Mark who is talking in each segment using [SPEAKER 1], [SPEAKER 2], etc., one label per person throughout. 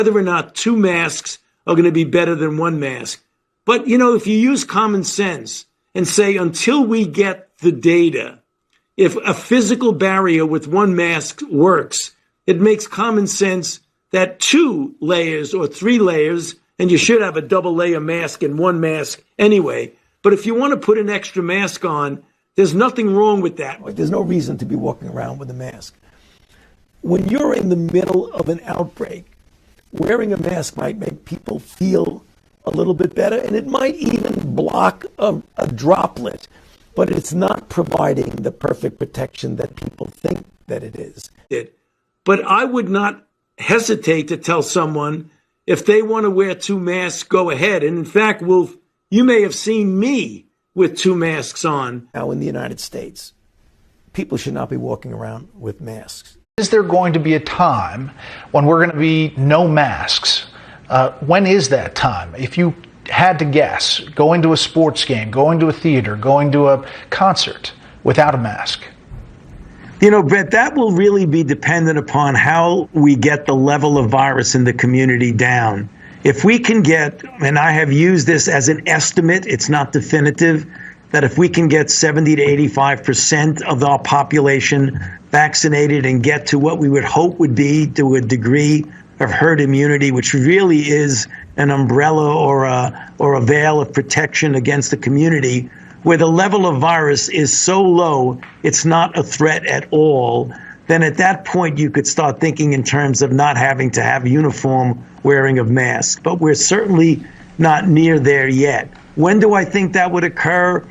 [SPEAKER 1] whether or not two masks are going to be better than one mask. But, if you use common sense and say, until we get the data, if a physical barrier with one mask works, it makes common sense that 2 layers or 3 layers, and you should have a double layer mask and one mask anyway. But if you want to put an extra mask on, there's nothing wrong with that.
[SPEAKER 2] There's no reason to be walking around with a mask. When you're in the middle of an outbreak, wearing a mask might make people feel a little bit better, and it might even block a droplet, but it's not providing the perfect protection that people think that it is.
[SPEAKER 1] But I would not hesitate to tell someone, if they want to wear 2 masks, go ahead. And in fact, Wolf, you may have seen me with 2 masks on.
[SPEAKER 2] Now, in the United States, people should not be walking around with masks.
[SPEAKER 3] Is there going to be a time when we're going to be no masks? When is that time? If you had to guess, going to a sports game, going to a theater, going to a concert without a mask?
[SPEAKER 1] Brett, that will really be dependent upon how we get the level of virus in the community down. If we can get, and I have used this as an estimate, it's not definitive, that if we can get 70 to 85% of our population vaccinated and get to what we would hope would be to a degree of herd immunity, which really is an umbrella or a veil of protection against the community, where the level of virus is so low, it's not a threat at all, then at that point you could start thinking in terms of not having to have uniform wearing of masks. But we're certainly not near there yet. When do I think that would occur?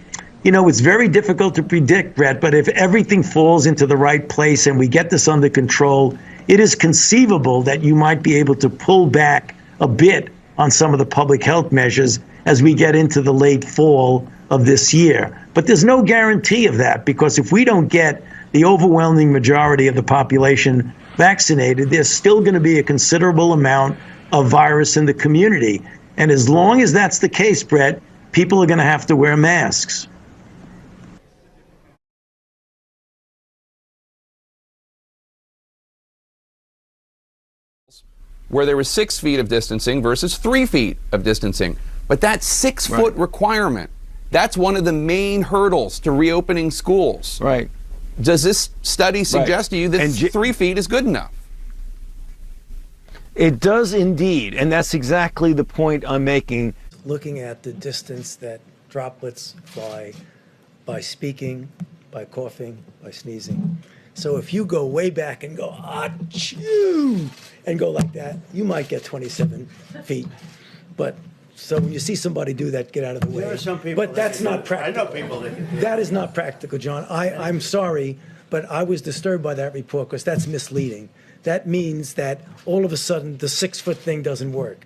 [SPEAKER 1] It's very difficult to predict, Brett, but if everything falls into the right place and we get this under control, it is conceivable that you might be able to pull back a bit on some of the public health measures as we get into the late fall of this year. But there's no guarantee of that, because if we don't get the overwhelming majority of the population vaccinated, there's still going to be a considerable amount of virus in the community. And as long as that's the case, Brett, people are going to have to wear masks.
[SPEAKER 4] Where there was 6 feet of distancing versus 3 feet of distancing. But that 6-foot requirement, that's one of the main hurdles to reopening schools.
[SPEAKER 2] Right.
[SPEAKER 4] Does this study suggest to you that 3 feet is good enough?
[SPEAKER 2] It does indeed, and that's exactly the point I'm making. Looking at the distance that droplets fly by speaking, by coughing, by sneezing. So if you go way back and go, achoo, and go like that, you might get 27 feet. But so when you see somebody do that, get out of the way.
[SPEAKER 5] There are some people
[SPEAKER 2] but that's not practical.
[SPEAKER 5] I know people that can do that.
[SPEAKER 2] That is not practical, John. I'm sorry, but I was disturbed by that report because that's misleading. That means that all of a sudden the 6-foot thing doesn't work.